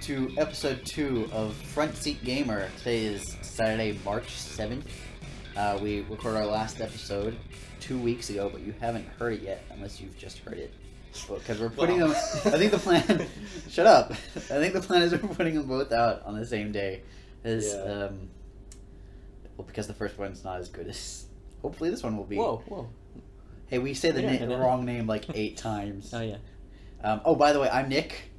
to episode 2 of Front Seat Gamer. Today is Saturday, March 7th. We recorded our last episode 2 weeks ago, but you haven't heard it yet, unless you've just heard it. Because we're putting them... I think the plan... Shut up. I think the plan is we're putting them both out on the same day. Well, because the first one's not as good as... Hopefully this one will be. Whoa. Hey, we say the wrong name like 8 times. Oh, yeah. Oh, by the way, I'm Nick.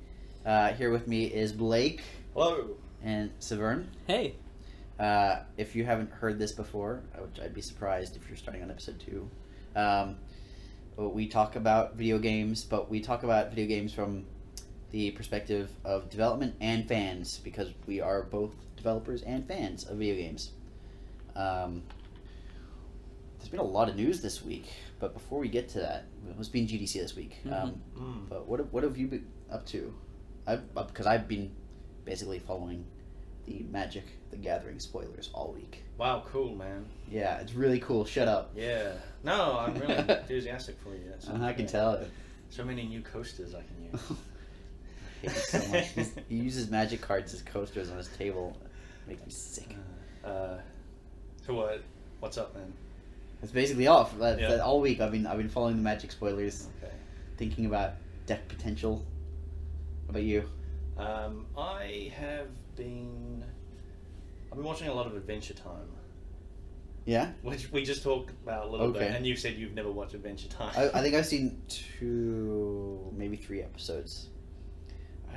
Here with me is Blake. Hello. And Severn. Hey. If you haven't heard this before, which I'd be surprised if you're starting on episode 2, we talk about video games, but we talk about video games from the perspective of development and fans, because we are both developers and fans of video games. There's been a lot of news this week, but before we get to that, it's been GDC this week. But what have you been up to? Because I've been basically following the Magic the Gathering spoilers all week. Wow, cool, man. Yeah, it's really cool. Shut up. Yeah. No, I'm really enthusiastic for you. I can tell. So many new coasters I can use. I hate it so much. He uses Magic cards as coasters on his table. It makes me sick. So what's up, man? It's basically off. All week I've been following the Magic spoilers, thinking about deck potential. What about you? I've been watching a lot of Adventure Time. Yeah? Which we just talked about a little bit, and you said you've never watched Adventure Time. I think I've seen 2, maybe 3 episodes.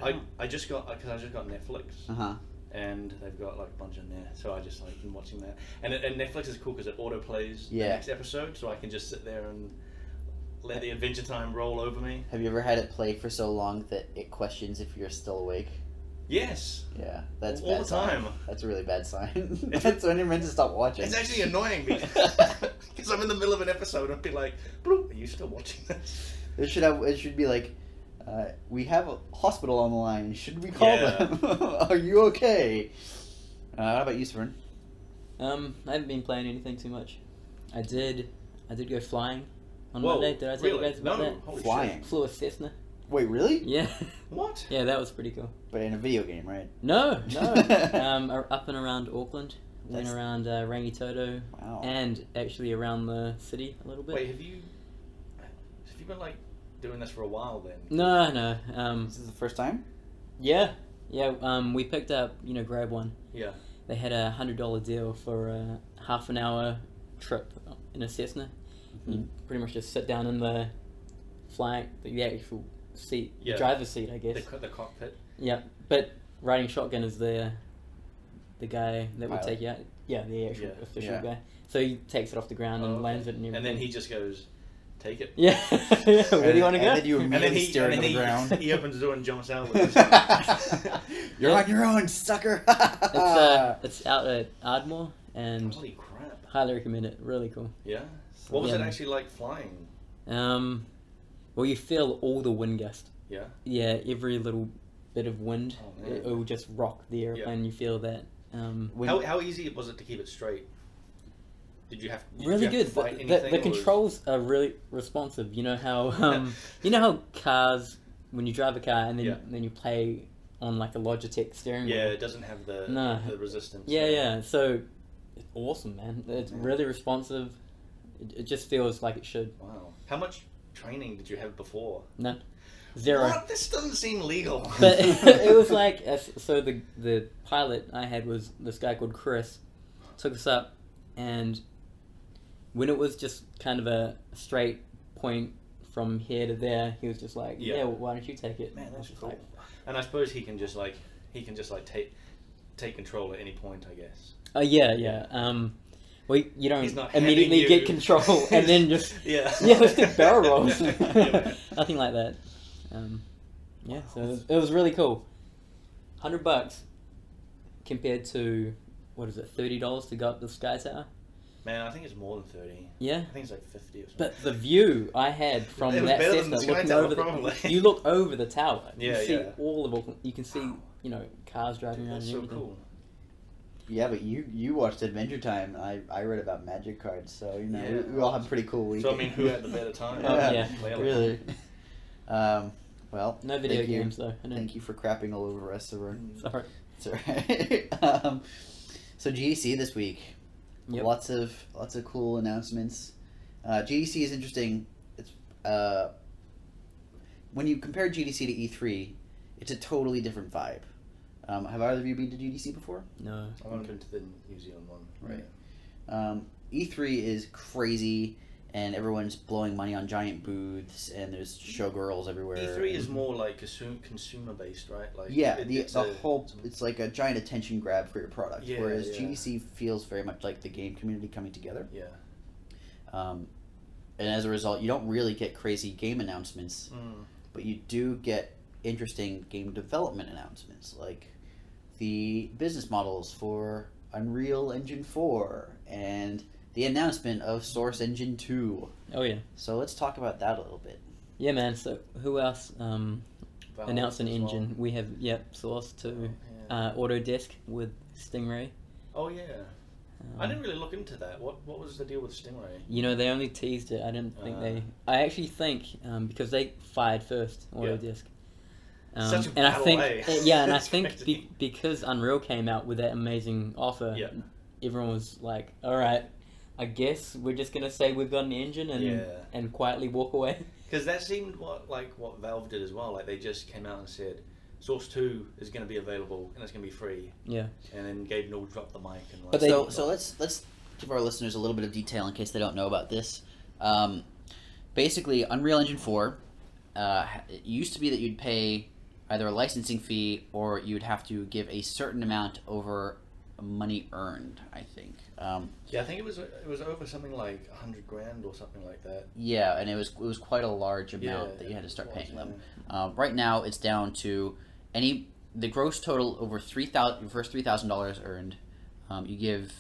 I just got Netflix. And they've got like a bunch in there, so I just been watching that. And Netflix is cool because it auto plays the next episode, so I can just sit there and let the Adventure Time roll over me. Have you ever had it play for so long that it questions if you're still awake? Yes. Yeah, that's all bad the time. Sign. That's a really bad sign. That's when you're meant to stop watching. It's actually annoying because I'm in the middle of an episode and I'll be like, "Bloop, are you still watching this?" It should be like, we have a hospital on the line. Should we call them? Are you okay? How about you, Svern? I haven't been playing anything too much. I did go flying on Whoa, Monday. Did I tell you guys about that? Holy flying? Shit. Flew a Cessna. Wait, really? Yeah. What? Yeah, that was pretty cool. But in a video game, right? No. Up and around Auckland. Went around Rangitoto. Wow. And actually around the city a little bit. Wait, have you been doing this for a while then? No. This is the first time? Yeah. We picked up, Grab One. Yeah. They had a $100 deal for a half an hour trip in a Cessna. You pretty much just sit down in the the actual seat, the driver's seat, I guess. The cockpit. Yeah, but riding shotgun is the guy that would take you out. Yeah, the actual official guy. So he takes it off the ground and lands it and everything. And then he just goes, "Take it." Yeah. Where do you want to go? And then you immediately stare at the ground. He opens the door and jumps out. You're on your own, sucker. It's out at Ardmore, and holy crap! Highly recommend it. Really cool. Yeah. What was it actually like flying? Well, you feel all the wind gust. Yeah. Yeah, every little bit of wind, oh, it will just rock the airplane. You feel that. How easy was it to keep it straight? Did you have really good? To fight anything, the controls are really responsive. You know how how cars, when you drive a car and then you play on like a Logitech steering wheel. Yeah, it doesn't have the resistance. Yeah. So it's awesome, man. It's really responsive. It just feels like it should. Wow. How much training did you have before? None. 0. What? This doesn't seem legal. But it was like, so the pilot I had was this guy called Chris. Took us up, and when it was just kind of a straight point from here to there, he was just like, well, why don't you take it? Man, that's cool. And I suppose he can just take control at any point, I guess. Oh yeah. Well, you don't immediately get control and then just let's do barrel rolls. Nothing like that. So it was really cool. $100 compared to what is it, $30 to go up the Sky Tower. Man, I think it's more than 30. Yeah, I think it's like 50 or something. But the view I had from that Cessna, looking over you look over the tower. You see all of Auckland. You can see cars driving around. That's so cool. Yeah, but you watched Adventure Time. I read about Magic cards, so we all have pretty cool weekends. So I mean, who had the better time? Yeah, really. Well, no video games though. Thank you for crapping all over us. Sorry. It's alright. So GDC this week. Yep. Lots of cool announcements. GDC is interesting. It's when you compare GDC to E3, it's a totally different vibe. Have either of you been to GDC before? No, I haven't been to the New Zealand one. Right. E3 is crazy, and everyone's blowing money on giant booths, and there's showgirls everywhere. E3 is more like consumer based, right? Like it's like a giant attention grab for your product. Yeah, whereas GDC feels very much like the game community coming together. Yeah. And as a result, you don't really get crazy game announcements, but you do get interesting game development announcements, like the business models for Unreal Engine 4 and the announcement of Source Engine 2. Oh yeah. So let's talk about that a little bit. Yeah, man. So who else announced an engine? Well. We have Source 2, Autodesk with Stingray. Oh yeah. I didn't really look into that. What was the deal with Stingray? You know, they only teased it. I didn't think they. I actually think because they fired first Autodesk. Such a battle, and I think because Unreal came out with that amazing offer, everyone was like, "All right, I guess we're just gonna say we've got an engine and quietly walk away." Because that seemed what Valve did as well. Like they just came out and said, Source 2 is going to be available and it's going to be free. Yeah. And then Gabe Newell dropped the mic and like. So let's give our listeners a little bit of detail in case they don't know about this. Basically, Unreal Engine 4, it used to be that you'd pay either a licensing fee or you'd have to give a certain amount over money earned, I think. I think it was over something like $100,000 or something like that. Yeah, and it was quite a large amount that you had to start paying them. Right now, it's down to the gross total over $3,000 earned. You give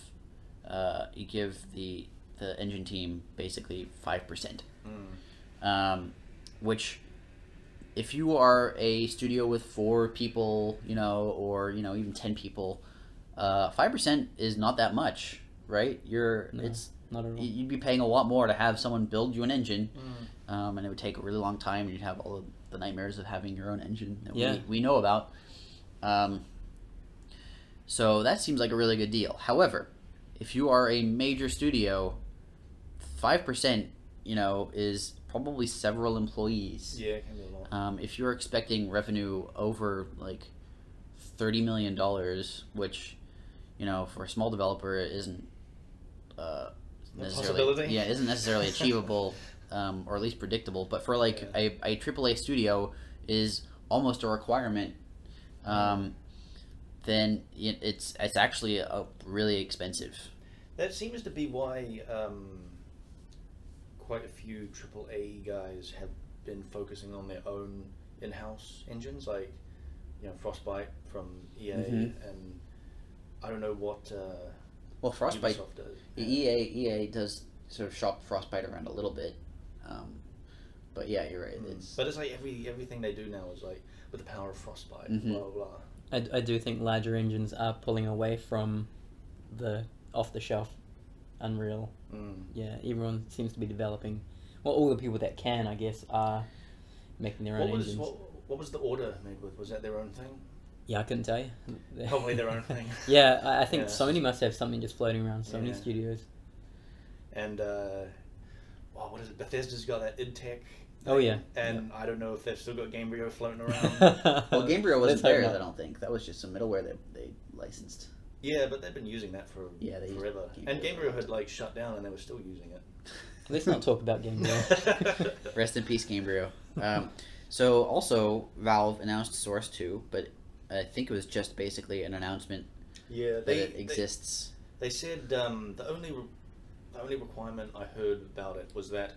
the engine team basically 5%, which. If you are a studio with 4 people, or even 10 people, 5% is not that much, right? It's not at all. You'd be paying a lot more to have someone build you an engine, and it would take a really long time, and you'd have all of the nightmares of having your own engine that we know about. So that seems like a really good deal. However, if you are a major studio, 5%, is probably several employees. Yeah, it can be a lot. If you're expecting revenue over like $30 million, which for a small developer isn't necessarily isn't necessarily achievable, or at least predictable. But for like a AAA studio is almost a requirement. Then it's actually really expensive. That seems to be why. Quite a few AAA guys have been focusing on their own in-house engines, like Frostbite from EA, and I don't know what. Frostbite Ubisoft does. EA does sort of shop Frostbite around a little bit, but yeah, you're right. But it's like everything they do now is like with the power of Frostbite, blah blah blah. I do think larger engines are pulling away from the off-the-shelf Unreal. Yeah, everyone seems to be developing. Well, all the people that can, I guess, are making their own engines. What was the order made with? Was that their own thing? Yeah, I couldn't tell you. Probably their own thing. Yeah, I think Sony must have something just floating around Sony Studios. And what is it? Bethesda's got that id Tech. Oh yeah. And I don't know if they've still got Gamebryo floating around. Well, Gamebryo wasn't theirs, I don't think. That was just some middleware they licensed. Yeah, but they've been using that for forever. And Gamebryo had shut down, and they were still using it. Let's not talk about Gamebryo. Rest in peace, Gamebryo. So also, Valve announced Source 2, but I think it was just basically an announcement that it exists. They said the only requirement I heard about it was that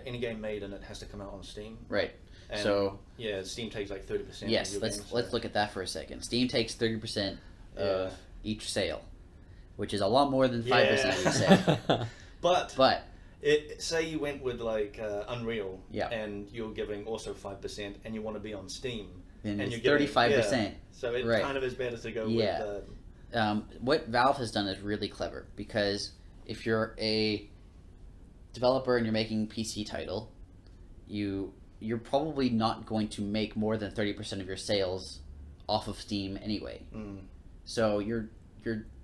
any game made in it has to come out on Steam. Right. And so Steam takes like 30%. Yes, of your games, let's look at that for a second. Steam takes 30% of each sale, which is a lot more than 5% of each sale. But say you went with Unreal, and you're giving also 5%, and you want to be on Steam, and you're 35%. So it kind of is better to go with. What Valve has done is really clever, because if you're a developer and you're making PC title, you you're probably not going to make more than 30% of your sales off of Steam anyway. So you're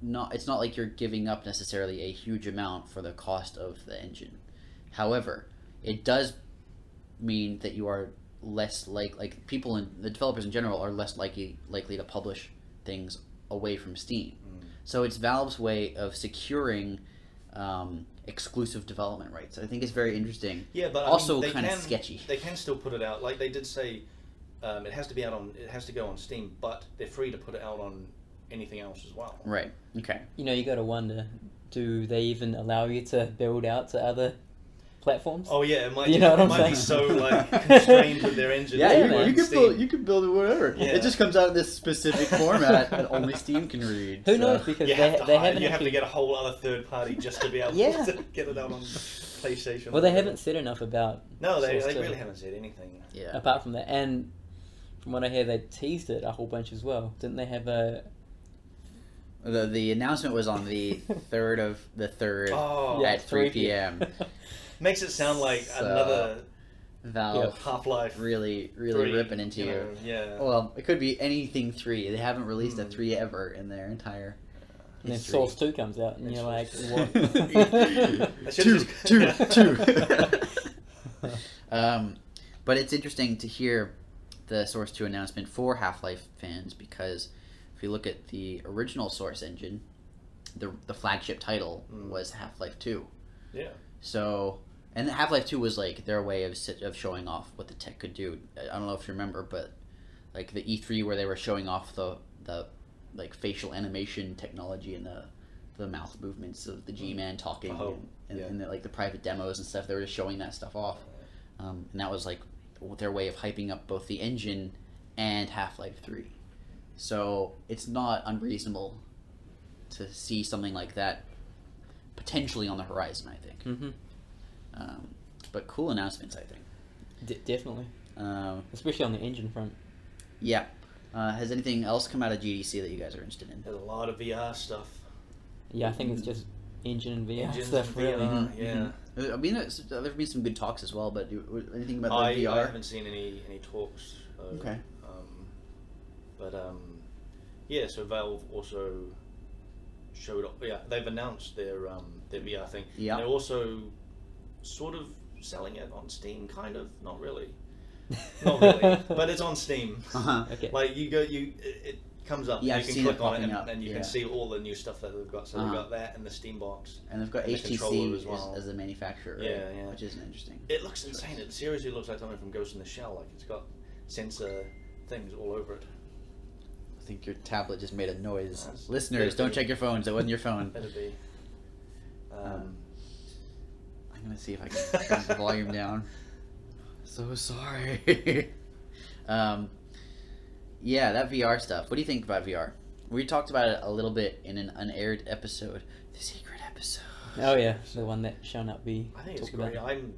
not. It's not like you're giving up necessarily a huge amount for the cost of the engine. However, it does mean that you are less like people and the developers in general are less likely to publish things away from Steam. So it's Valve's way of securing exclusive development rights. I think it's very interesting. Yeah, but also kind of sketchy. They can still put it out. Like they did say, it has to be out on. It has to go on Steam, but they're free to put it out on anything else as well. Right. Okay. You know, you got to wonder: do they even allow you to build out to other platforms? Oh yeah, it might. You know what I'm might saying? be so like constrained with their engine. Yeah, you can build it whatever. Yeah. It just comes out in this specific format that only Steam can read. Who knows? Because you they have to get a whole other third party just to be able to get it out on PlayStation. Well, they haven't said enough about. No, they really haven't said anything. Yeah. Apart from that, and from what I hear, they teased it a whole bunch as well. Didn't they have a? The announcement was on the 3rd of the 3rd at 3 p.m. Makes it sound like another Valve Half-Life. Really 3, ripping into you. Yeah. Well, it could be anything 3. They haven't released a 3 ever in their entire. And then Source 2 comes out, and you're like, what? 2. But it's interesting to hear the Source 2 announcement for Half-Life fans, because if you look at the original Source engine, the flagship title was Half-Life 2. Yeah. So, and Half-Life 2 was like their way of showing off what the tech could do. I don't know if you remember, but like the E3 where they were showing off the like facial animation technology and the mouth movements of the G-Man talking and the, like the private demos and stuff. They were just showing that stuff off, and that was like their way of hyping up both the engine and Half-Life 3. So it's not unreasonable to see something like that potentially on the horizon, I think. But cool announcements, I think. Definitely. Especially on the engine front. Yeah. Has anything else come out of GDC that you guys are interested in? There's a lot of VR stuff. Yeah, I think it's just engine and VR Engines stuff, and VR, really. Yeah. I mean, there've been some good talks as well, but anything about the VR? I haven't seen any talks. Okay. Yeah, so Valve also showed up. Yeah, they've announced their VR thing. Yeah. They're also sort of selling it on Steam, kind of. Not really. Not really, but it's on Steam. Okay. Like it comes up. Yeah, and I've you seen can it click on it, popping up, and you can see all the new stuff that they've got. So they've got that and the Steam box, and they've got and the controller HTC as well. as a manufacturer, right? Yeah. Which is interesting. It looks insane. It seriously looks like something from Ghost in the Shell. Like it's got sensor things all over it. I think your tablet just made a noise. That's Listeners, don't check your phones. It wasn't your phone. Better be. I'm gonna see if I can turn the volume down. So sorry. Yeah, that VR stuff. What do you think about VR? We talked about it a little bit in an unaired episode, the secret episode. Oh yeah, the one that shall not be. I think it's great. I'm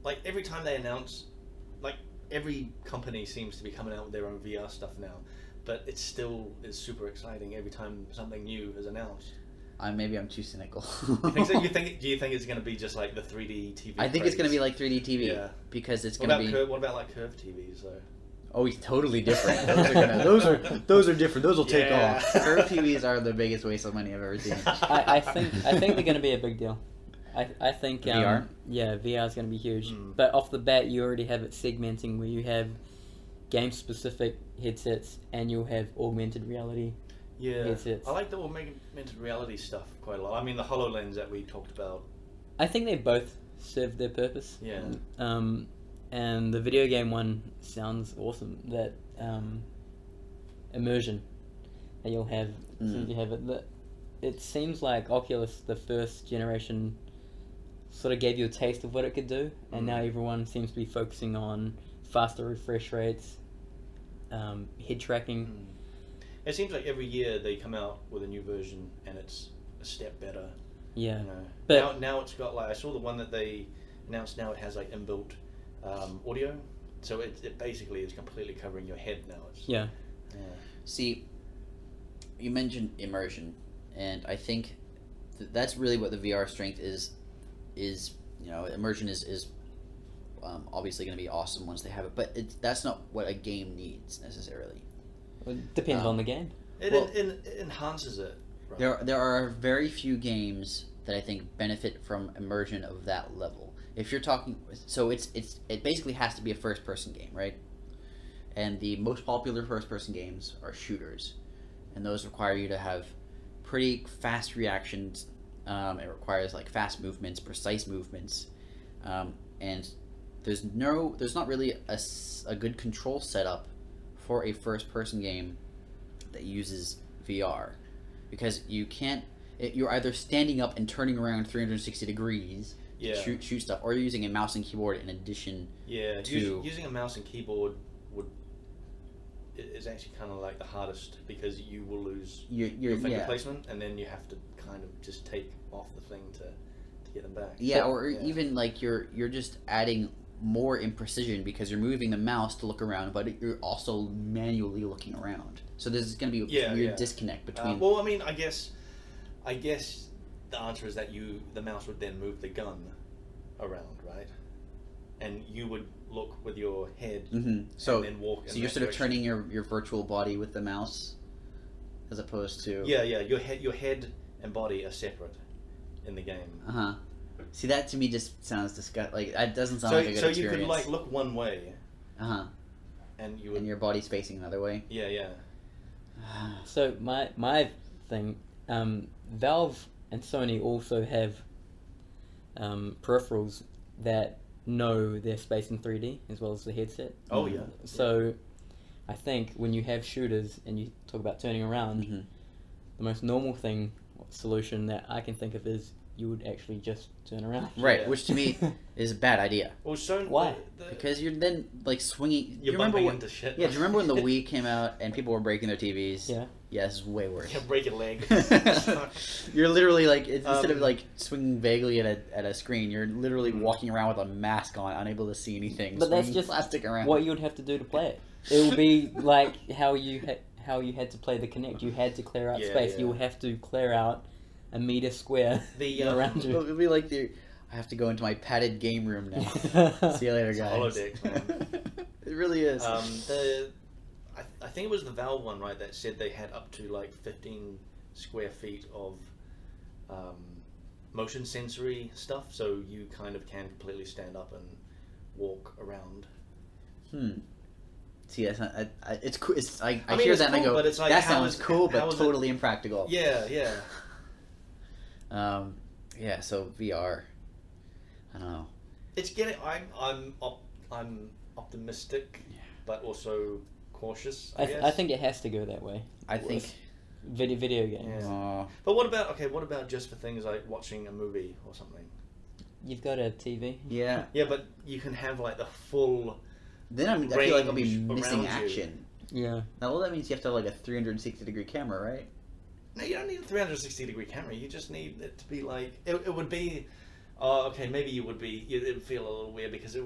like every time they announce, like every company seems to be coming out with their own VR stuff now, but it still is super exciting every time something new is announced. Maybe I'm too cynical. Do you think it's going to be just like the 3D TV? I think it's going to be like 3D TV. Yeah. Because it's going to be. What about like curved TVs though? Oh, it's totally different. Those are different. Those will take off. Curved TVs are the biggest waste of money I've ever seen. I think they're going to be a big deal. I think VR. Yeah, VR is going to be huge. But off the bat, you already have it segmenting where you have game-specific headsets and you'll have augmented reality. Headsets. I like the augmented reality stuff quite a lot. I mean, the HoloLens that we talked about. I think they both serve their purpose. Yeah. And the video game one sounds awesome. That immersion that you'll have since you have it. It seems like Oculus, the first generation, sort of gave you a taste of what it could do, and now everyone seems to be focusing on faster refresh rates, head tracking. It seems like every year they come out with a new version and it's a step better. Yeah. You know. But now it's got like, I saw the one that they announced. Now it has like inbuilt audio, so it basically is completely covering your head now. Yeah. See, you mentioned immersion, and I think that's really what the VR strength is. You know, immersion is obviously going to be awesome once they have it, but that's not what a game needs necessarily. It depends on the game. It enhances it. Right? There are very few games that I think benefit from immersion of that level. If you're talking, so it basically has to be a first-person game, right? And the most popular first-person games are shooters, and those require you to have pretty fast reactions. It requires like fast movements, precise movements, and there's not really a good control setup for a first-person game that uses VR, because you can't. You're either standing up and turning around 360 degrees to shoot stuff, or you're using a mouse and keyboard in addition. Yeah, using a mouse and keyboard is actually kind of like the hardest, because you will lose your finger placement, and then you have to kind of just take off the thing to get them back. Yeah, or even like you're just adding more imprecision because you're moving the mouse to look around, but you're also manually looking around. So there's going to be a weird disconnect between. Well, I mean, I guess the answer is that the mouse would then move the gun around, right? And you would look with your head and then walk. So you're sort of turning your virtual body with the mouse, as opposed to your head and body are separate in the game. See, that to me just sounds disgusting. Like, that doesn't sound like a good experience. So you could like look one way, and you would, and your body's facing another way. Yeah. So my thing, Valve and Sony also have peripherals that know their space in 3D as well as the headset. Oh yeah. So I think when you have shooters and you talk about turning around, the most normal solution that I can think of is you would actually just turn around. Right, which to me is a bad idea. Well, so why? Because you're then like swinging. You're bumping into shit. Yeah, do you remember when the Wii came out and people were breaking their TVs? Yeah. Yeah, this is way worse. Yeah, break a leg. You're literally like, instead of like swinging vaguely at a screen, you're literally walking around with a mask on, unable to see anything. But that's just plastic around. What you would have to do to play it. It would be like how you had to play the Kinect. You had to clear out space. You would have to clear out a meter square around you. It would be like I have to go into my padded game room now. See you later, guys. Holodeck, man. It really is. I think it was the Valve one, right, that said they had up to like 15 square feet of motion sensory stuff, so you kind of can completely stand up and walk around. See, that's not. It's cool. I hear that and I go, but it's like, that sounds cool, but totally impractical. Yeah. Yeah. So VR. I don't know. It's getting. I'm optimistic, but also cautious. I think it has to go that way. I think video games. Yeah. But what about just for things like watching a movie or something? You've got a TV. Yeah. Yeah, but you can have like the full. Then I feel like I'll be missing action. Yeah. Now, well, that means you have to have like a 360-degree camera, right? No, you don't need a 360-degree camera. You just need it to be like it would be. Oh, okay. Maybe you would be. It would feel a little weird because it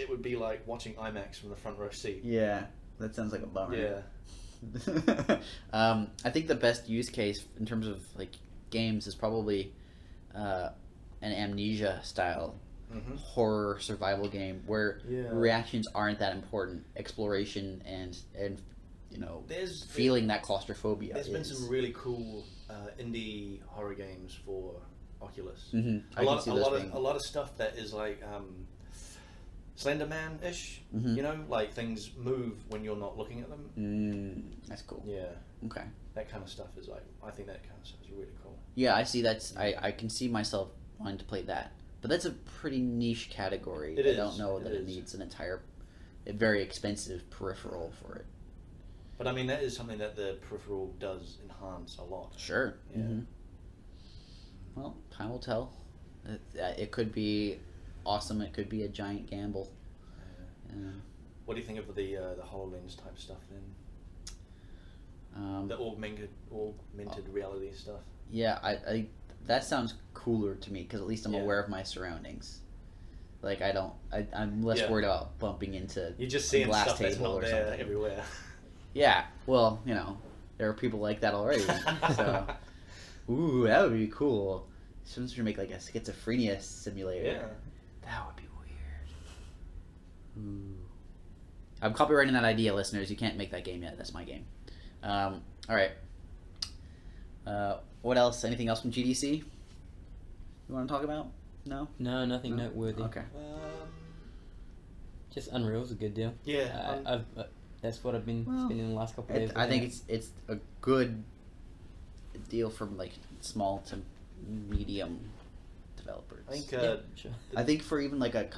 would be like watching IMAX from the front row seat. Yeah, that sounds like a bummer. Yeah. I think the best use case in terms of like games is probably an Amnesia style horror survival game where reactions aren't that important. Exploration and feeling that claustrophobia. There's been some really cool indie horror games for Oculus. A lot of stuff that is like Slenderman-ish. Like things move when you're not looking at them. That's cool. Yeah. Okay. That kind of stuff is like, I think that kind of stuff is really cool. Yeah, I see. I can see myself wanting to play that, but that's a pretty niche category. I don't know that it needs an entire, very expensive peripheral for it. But I mean, that is something that the peripheral does enhance a lot. Sure. Yeah. Well, time will tell. It could be awesome. It could be a giant gamble. What do you think of the HoloLens type stuff then? The augmented reality stuff. Yeah, I that sounds cooler to me because at least I'm aware of my surroundings. Like I'm less worried about bumping into you just seeing glass stuff table that's not or there something. everywhere. Yeah, well, there are people like that already. So, ooh, that would be cool. Someone should make like a schizophrenia simulator. Yeah. That would be weird. Ooh. I'm copywriting that idea, listeners. You can't make that game yet. That's my game. All right. What else? Anything else from GDC? You want to talk about? No? No, nothing noteworthy. Okay. Just Unreal's a good deal. Yeah. That's what I've been spending the last couple of days. I think it's a good deal for like small to medium developers. I think. Sure. I think for even like a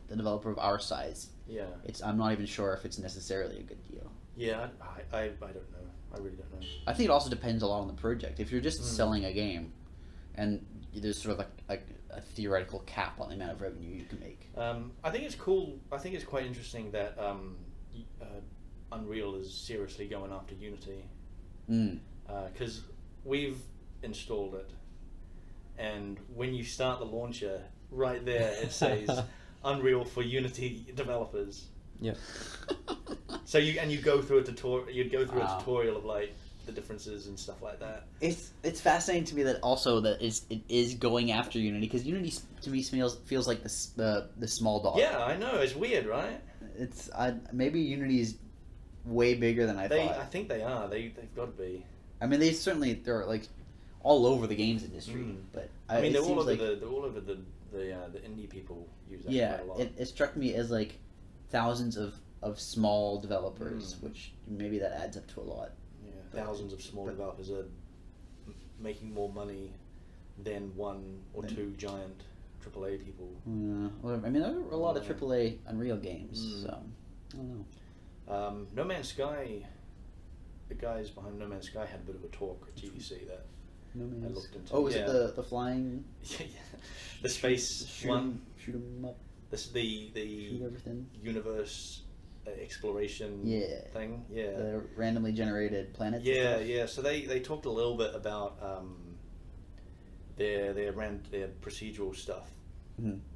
developer of our size. Yeah. I'm not even sure if it's necessarily a good deal. Yeah, I don't know. I really don't know. I think it also depends a lot on the project. If you're just selling a game, and there's sort of like a theoretical cap on the amount of revenue you can make. I think it's cool. I think it's quite interesting that Unreal is seriously going after Unity. Because we've installed it, and when you start the launcher, right there it says Unreal for Unity developers. Yeah. So you go through a tutorial. You'd go through a tutorial of like the differences and stuff like that. It's fascinating to me that also that it is going after Unity, because Unity to me feels like the small dog. Yeah, I know. It's weird, right? Maybe Unity is way bigger than I thought. I think they are. They've got to be. I mean, they're like all over the games industry, but I mean they're all over the indie people use that quite a lot. It struck me as like thousands of small developers, which maybe that adds up to a lot. Yeah, thousands of small developers are making more money than one or two giant AAA people. Well, I mean, there are a lot of AAA Unreal games, so I don't know. No Man's Sky, the guys behind No Man's Sky had a bit of a talk at GDC that I looked into. Oh, was it the flying? The space one. Shoot 'em up. This is the shoot everything. Universe exploration thing. Yeah. The randomly generated planets. Yeah. So they talked a little bit about their procedural stuff,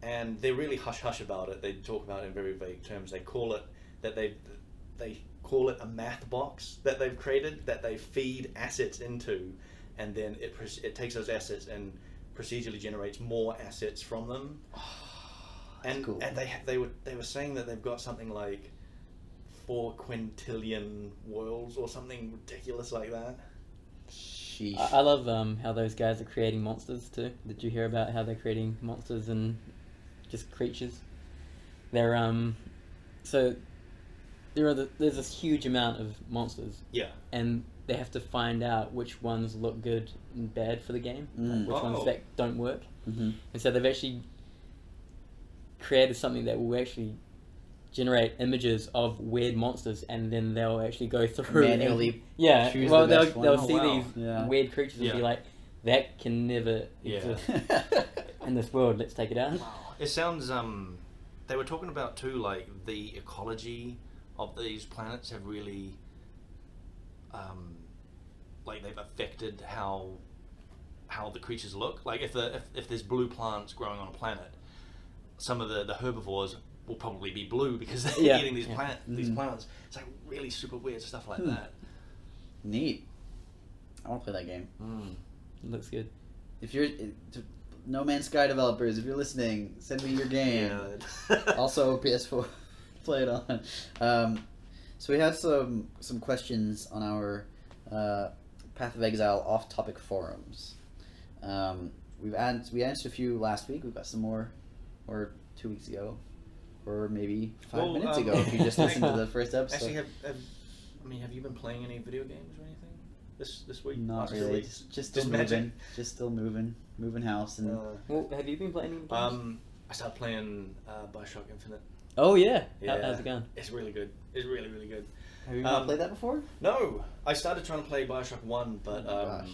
and they're really hush hush about it. They talk about it in very vague terms. They call it they call it a math box that they've created that they feed assets into, and then it takes those assets and procedurally generates more assets from them. And cool. And they were saying that they've got something like 4 quintillion worlds or something ridiculous like that. Sheesh. I love how those guys are creating monsters too. Did you hear about how they're creating monsters and just creatures? They're so there's this huge amount of monsters. Yeah. And they have to find out which ones look good and bad for the game, like which ones that don't work. And so they've actually created something that will actually generate images of weird monsters, and then they'll actually go through manually. Choose the best one. They'll see these weird creatures and be like, that can never exist in this world. Let's take it out. Wow. It sounds. They were talking about too, like the ecology of these planets have really, like they've affected how the creatures look. Like if there's blue plants growing on a planet, some of the herbivores will probably be blue because they're eating these plants. It's like really super weird stuff like that. Neat. I want to play that game. It looks good. If you're No Man's Sky developers, if you're listening, send me your game. Also PS4, play it on. So we have some questions on our Path of Exile off-topic forums. We answered a few last week. We've got some more, or 2 weeks ago, or maybe 5 minutes ago if you just listened to the first episode. Actually, have you been playing any video games or anything this week? Not really. Just still moving. Just still moving house and. Well, have you been playing any games? I started playing Bioshock Infinite. Oh yeah. How's it going? It's really good. It's really, really good. Have you not played that before? No, I started trying to play Bioshock 1, but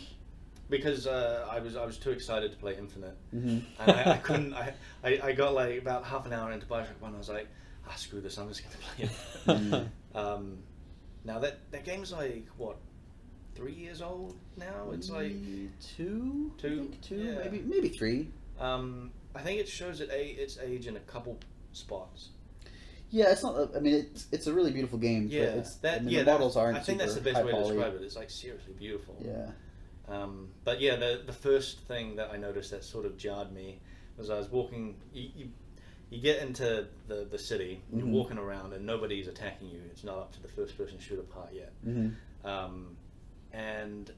because I was too excited to play Infinite, and I couldn't. I got like about half an hour into Bioshock 1. I was like, screw this! I'm just going to play it. Now that game's like what, 3 years old now? It's like two, yeah. maybe 3. I think it shows its age in a couple spots. Yeah, it's not. I mean, it's a really beautiful game. Yeah, but the models aren't. I think that's the best way to describe it. It's like seriously beautiful. Yeah. But yeah, the first thing that I noticed that sort of jarred me was I was walking. you get into the city, and you're walking around, and nobody's attacking you. It's not up to the first-person shooter part yet. And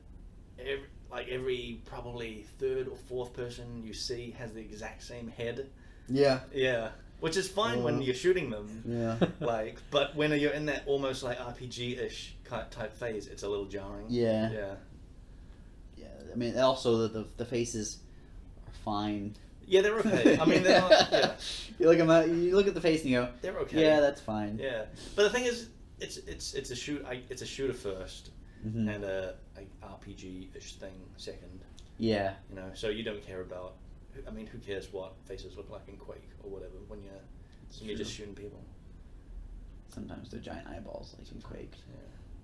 every probably third or fourth person you see has the exact same head. Yeah. Yeah. Which is fine when you're shooting them. Yeah. But when you're in that almost like RPG-ish type phase, it's a little jarring. Yeah. Yeah. Yeah. I mean, also the faces are fine. Yeah, they're okay. I mean, they're not. Yeah. You look at the face and you go, they're okay. Yeah, that's fine. Yeah. But the thing is, it's a shooter first, and a RPG-ish thing second. Yeah. You know, so you don't care about. I mean, who cares what faces look like in Quake or whatever when you're just shooting people. Sometimes they're giant eyeballs, like in Quake. Yeah.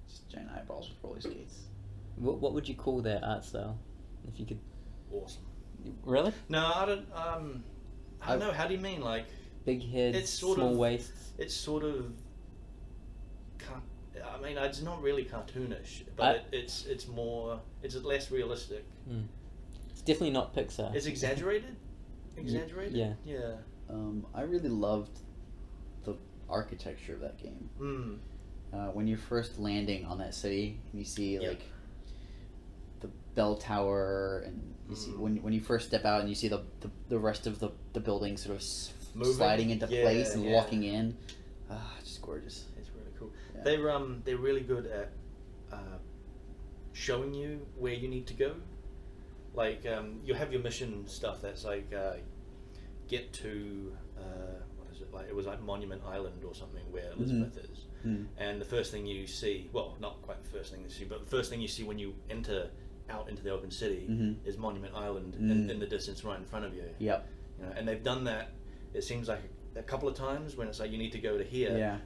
Just giant eyeballs with roller skates. What would you call their art style, if you could? Awesome. Really? No, I don't. I don't know. How do you mean, like? Big heads, small waists. It's sort of. I mean, it's not really cartoonish, but it's more. It's less realistic. It's definitely not Pixar. It's exaggerated. Exaggerated. Yeah. Yeah. I really loved the architecture of that game. When you're first landing on that city, and you see like the bell tower, and you see when you first step out and you see the rest of the building sort of sliding into place and walking in. Just gorgeous. It's really cool. Yeah. They're really good at showing you where you need to go. Like you have your mission stuff that's like get to what is it, like it was like Monument Island or something where Elizabeth is, and the first thing you see, well, not quite the first thing you see, but the first thing you see when you enter out into the open city is Monument Island in the distance right in front of you. Yep. You know, and they've done that. It seems like a couple of times when it's like you need to go to here. Yeah.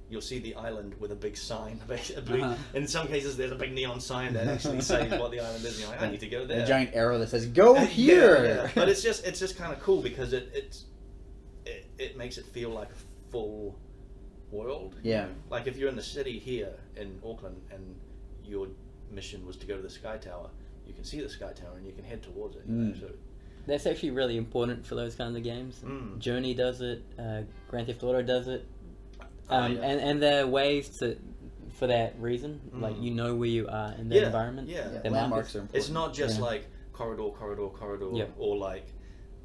You'll see the island with a big sign. Basically, in some cases, there's a big neon sign that actually says what the island is. And you're like, I need to go there. A giant arrow that says "Go here." Yeah. But it's just kind of cool because it makes it feel like a full world. Yeah. You know? Like if you're in the city here in Auckland and your mission was to go to the Sky Tower, you can see the Sky Tower and you can head towards it. You know? So that's actually really important for those kinds of games. Journey does it. Grand Theft Auto does it. And there are ways for that reason, like you know where you are in that environment. Yeah, landmarks are important. It's not just like corridor, or like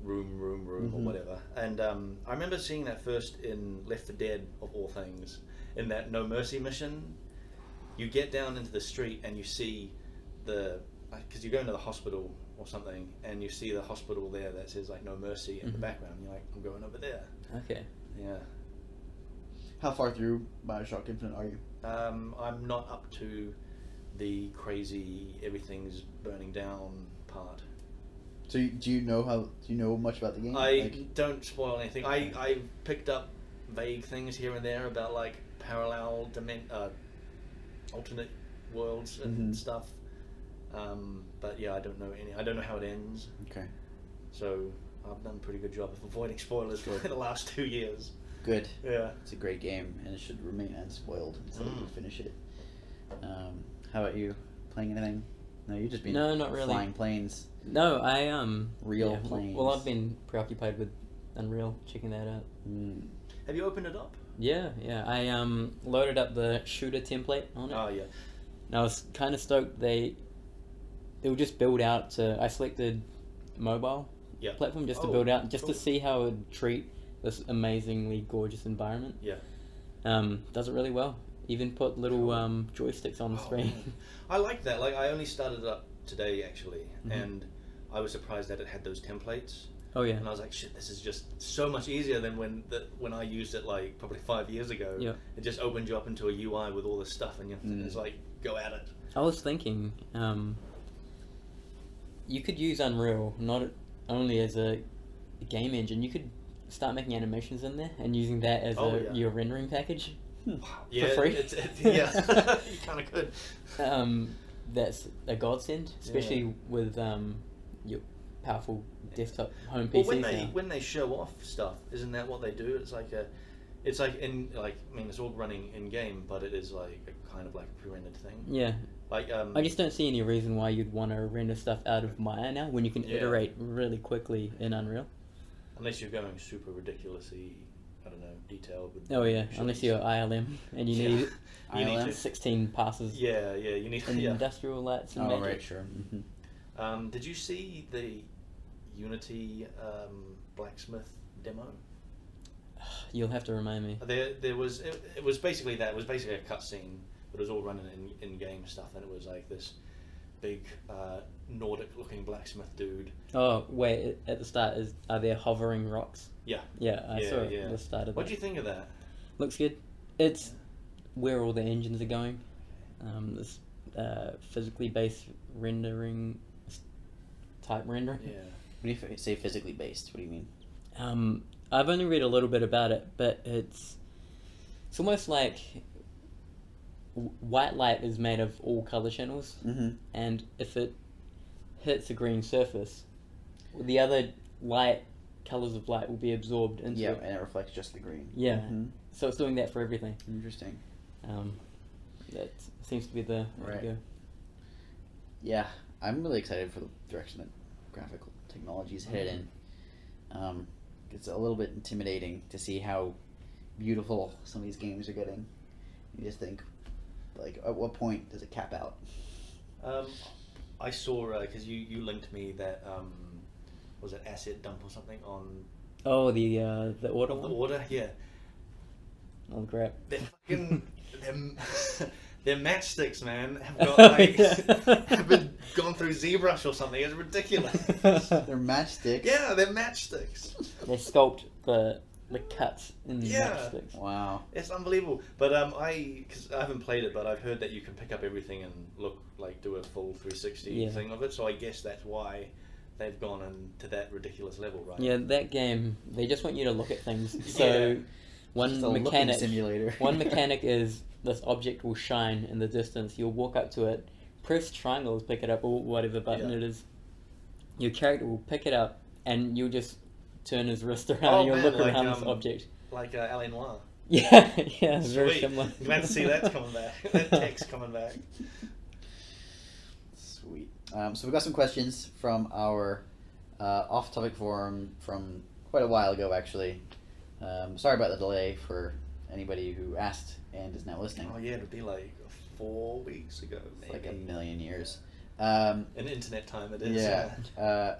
room, or whatever. And I remember seeing that first in Left 4 Dead, of all things, in that No Mercy mission. You get down into the street and you see because you go into the hospital or something, and you see the hospital there that says like No Mercy in the background. You're like, I'm going over there. Okay. Yeah. How far through Bioshock Infinite are you? I'm not up to the crazy everything's burning down part. So do you know much about the game? I don't spoil anything. I picked up vague things here and there about like parallel alternate worlds and stuff. But yeah, I don't know any. I don't know how it ends. Okay. So I've done a pretty good job of avoiding spoilers for the last 2 years. Good. Yeah. It's a great game, and it should remain unspoiled until you finish it. How about you? Playing anything? No, you've just been not really. Flying planes. No, Real planes. Well, I've been preoccupied with Unreal, checking that out. Have you opened it up? Yeah. I loaded up the shooter template on it. Oh yeah. And I was kind of stoked they will just build out to. I selected mobile platform just to build out, just to see how it would treat this amazingly gorgeous environment. Yeah. Does it really well. Even put little joysticks on the screen. Man. I like that. Like I only started it up today actually, and I was surprised that it had those templates. Oh yeah. And I was like, shit, this is just so much easier than when I used it like probably 5 years ago. Yeah. It just opened you up into a UI with all this stuff, and it's like go at it. I was thinking, you could use Unreal not only as a game engine. You could start making animations in there and using that as your rendering package. Yeah, for free. You kind of could. That's a godsend, especially with your powerful desktop home Well, PCs. when they show off stuff, isn't that what they do? It's like it's all running in game, but it is like a kind of like a pre-rendered thing. Yeah. Like I just don't see any reason why you'd want to render stuff out of Maya now when you can iterate really quickly in Unreal. unless you're going super ridiculously, I don't know, detailed. With unless you're ILM and you need ILM? 16 passes. Yeah, you need industrial lights and magic. Right, sure. Mm-hmm. Did you see the Unity blacksmith demo? You'll have to remind me. There was it was basically that. It was basically a cutscene, but it was all running in game stuff, and it was like this big Nordic-looking blacksmith dude. Oh wait! At the start, are there hovering rocks? Yeah. Yeah, I saw it at the start of What do you think of that? Looks good. It's where all the engines are going. This physically based rendering type rendering. Yeah. When you say physically based, what do you mean? I've only read a little bit about it, but it's almost like white light is made of all color channels, and if it hits a green surface, the other colors of light will be absorbed into it. And it reflects just the green. Yeah, so it's doing that for everything. Interesting. That seems to be the way to go. Yeah, I'm really excited for the direction that graphical technology is headed in. It's a little bit intimidating to see how beautiful some of these games are getting. You just think, like, at what point does it cap out? I saw because you linked me that was it Asset Dump or something on. Oh, the order. The order, yeah. Oh crap! They're fucking their matchsticks, man, have got have been gone through ZBrush or something. It's ridiculous. They're matchsticks. Yeah, they're matchsticks. They sculpt the cuts in the matchsticks. Wow, it's unbelievable. But because I haven't played it, but I've heard that you can pick up everything and do a full 360 thing of it. So I guess that's why they've gone into that ridiculous level, right? Yeah, that game, they just want you to look at things. So one mechanic is this object will shine in the distance. You'll walk up to it, press triangle to pick it up, or whatever button it is. Your character will pick it up, and you'll just turn his wrist around and you'll look around this object. Like L.A. Noire. Yeah, very similar. Glad to see that's coming back. That tech's coming back. Sweet. So we got some questions from our off-topic forum from quite a while ago, actually. Sorry about the delay for anybody who asked and is now listening. Oh yeah, it'd be like 4 weeks ago, maybe. Like a million years. In internet time it is. Yeah.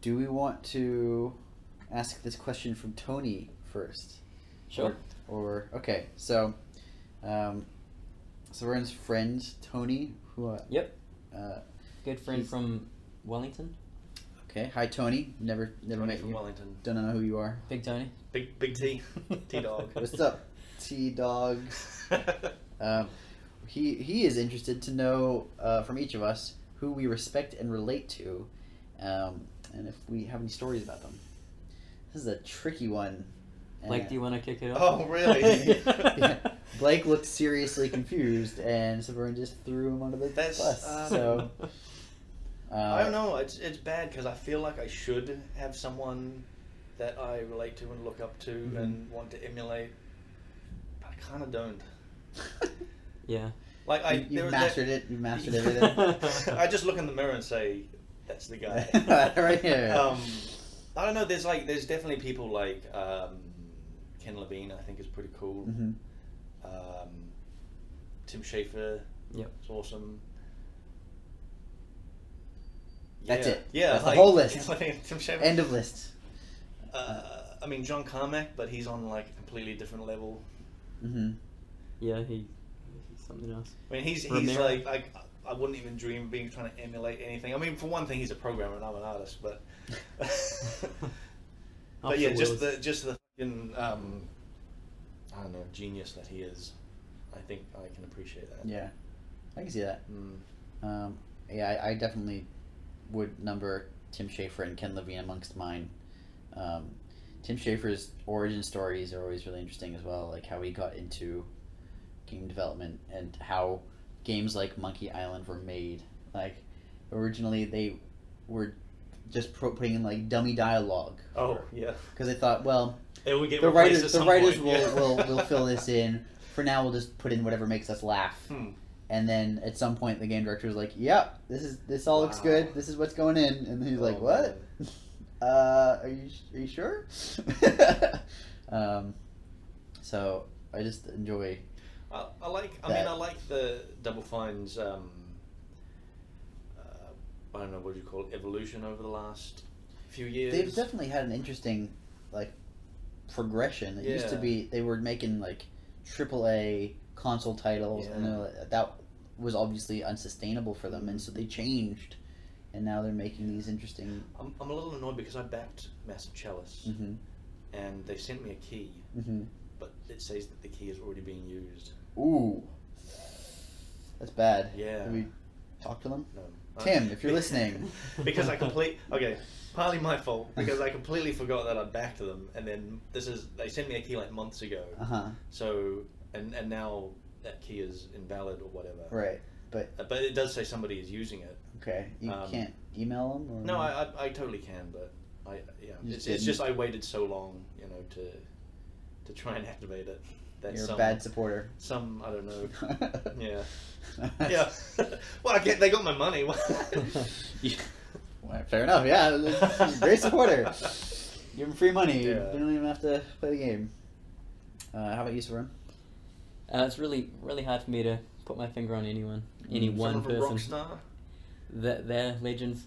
Do we want to ask this question from Tony first? Sure. Or okay, so Severn's friend Tony, who good friend from Wellington. Okay, hi Tony. Never Tony met from you. Wellington. Don't know who you are. Big Tony. Big T. T-Dog. What's up, T-Dog? He is interested to know from each of us who we respect and relate to, and if we have any stories about them. This is a tricky one. Blake, do you want to kick it off? Oh, really? Yeah. Blake looked seriously confused, and Severn just threw him under the bus. So I don't know. It's bad because I feel like I should have someone that I relate to and look up to and want to emulate, but I kind of don't. Yeah. Like you mastered it. You mastered everything. I just look in the mirror and say, "That's the guy." Right here. I don't know. There's definitely people like Ken Levine. I think is pretty cool. Tim Schafer. Yep. It's awesome. That's it. Yeah, that's the whole list. Tim Schafer. End of list. I mean John Carmack, but he's on like a completely different level. Yeah, he's something else. I mean, he's like I wouldn't even dream of trying to emulate anything. I mean, for one thing, he's a programmer and I'm an artist, but but yeah, just the fucking I don't know, genius that he is. I think I can appreciate that. Yeah, I can see that. Yeah, I definitely would number Tim Schafer and Ken Levine amongst mine. Tim Schafer's origin stories are always really interesting as well, like how he got into game development and how games like Monkey Island were made. Like, originally they were just putting in like dummy dialogue. Oh, yeah. Because they thought, well, it would get the writers point. will fill this in. For now, we'll just put in whatever makes us laugh. And then at some point, the game director was like, "Yep, this all looks good. This is what's going in." And he's like, "What?" Are you sure? So I just enjoy. I like the Double Fine's. I don't know what you call it, evolution over the last few years. They've definitely had an interesting progression. It used to be they were making AAA console titles, and that was obviously unsustainable for them, and so they changed, and now they're making these interesting. I'm a little annoyed because I backed Massive Chalice, and they sent me a key, but it says that the key is already being used. Ooh, that's bad. Yeah. Have we talked to them? No. Tim, if you're listening. Because partly my fault, because I completely forgot that I backed them, and then they sent me a key months ago. So and now that key is invalid or whatever. Right, but it does say somebody is using it. Okay, you can't email them. Or no, I totally can, but it's just I waited so long, to try and activate it. You're a bad supporter. I don't know. Yeah. Yeah. Well, they got my money. Well, fair enough. Yeah, great supporter. Give them free money. Yeah. You don't even have to play the game. How about you, Soren? It's really, really hard for me to put my finger on any one person. Rockstar? They're legends.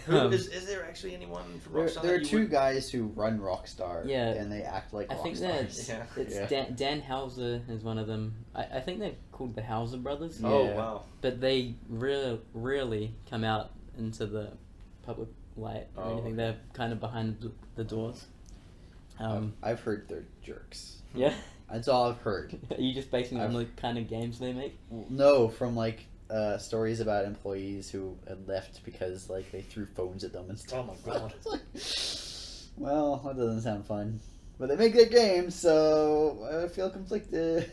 Is there actually anyone from Rockstar? There are two guys who run Rockstar. Yeah. And they act like I think Rockstars. Dan Houser is one of them. I think they're called the Houser brothers. Oh, wow. But they rarely come out into the public light or anything. Okay. They're kind of behind the doors. I've heard they're jerks. Yeah? That's all I've heard. Are you just basing it on the kind of games they make? No, from stories about employees who had left because they threw phones at them and stuff. Oh my god. Well, that doesn't sound fun. But they make good games, so I feel conflicted.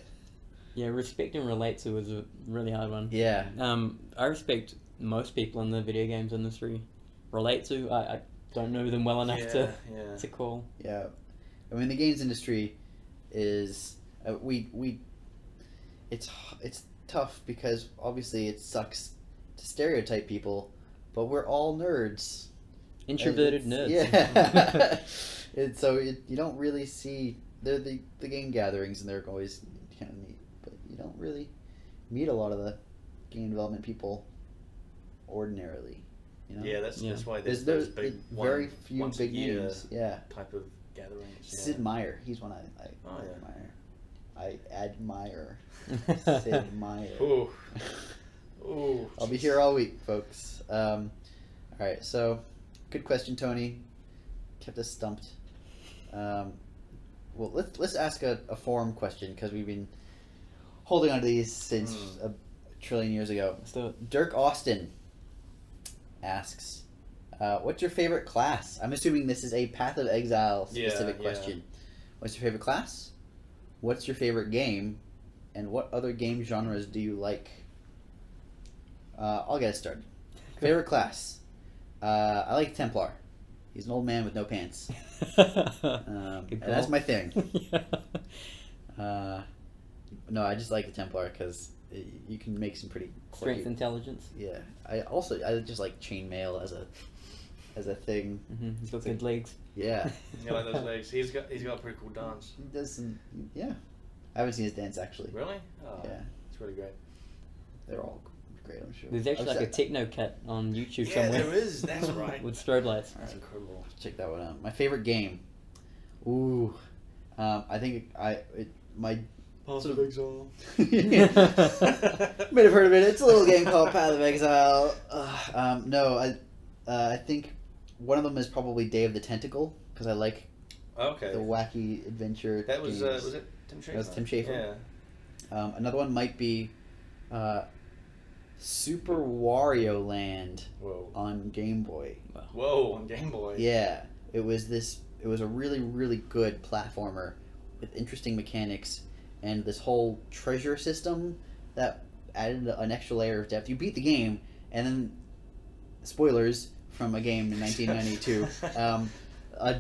Yeah, respect and relate to is a really hard one. Yeah. I respect most people in the video games industry. Relate to, I don't know them well enough to call. Yeah. I mean, the games industry is it's tough because obviously it sucks to stereotype people, but we're all nerds. Introverted nerds. Yeah. You don't really see the game gatherings, and they're always kind of neat, but you don't really meet a lot of the game development people ordinarily. Yeah, that's why there's big very few big names. Yeah. Type of gatherings. Sid Meier, he's one I admire. I admire Sid Meier. Ooh. Ooh. I'll be here all week, folks. All right, so good question, Tony. Kept us stumped. Well, let's ask a forum question because we've been holding on to these since a trillion years ago. So Dirk Austin asks, "What's your favorite class?" I'm assuming this is a Path of Exile specific question. What's your favorite class? What's your favorite game? And what other game genres do you like? I'll get us started. Favorite class? I like Templar. He's an old man with no pants. And that's my thing. No, I just like the Templar because you can make some pretty strength intelligence. Yeah, I just like chainmail as a thing. He's got good legs. Yeah. You like those legs? He's got a pretty cool dance. He does some. Yeah, I haven't seen his dance actually. Really? Oh, yeah, it's really great. They're all great, I'm sure. There's actually a techno cut on YouTube somewhere. Yeah, there is. That's right. With strobe lights. That's incredible. Check that one out. My favorite game. Ooh, I think my. Path of Exile. May have heard of it. It's a little game called Path of Exile. No, I think one of them is probably Day of the Tentacle because I like the wacky adventure. That was was it Tim Schafer? That was Tim Schafer. Yeah. Another one might be Super Wario Land on Game Boy. Whoa, on Game Boy. Yeah, it was a really, really good platformer with interesting mechanics and this whole treasure system that added an extra layer of depth. You beat the game, and then spoilers from a game in 1992. A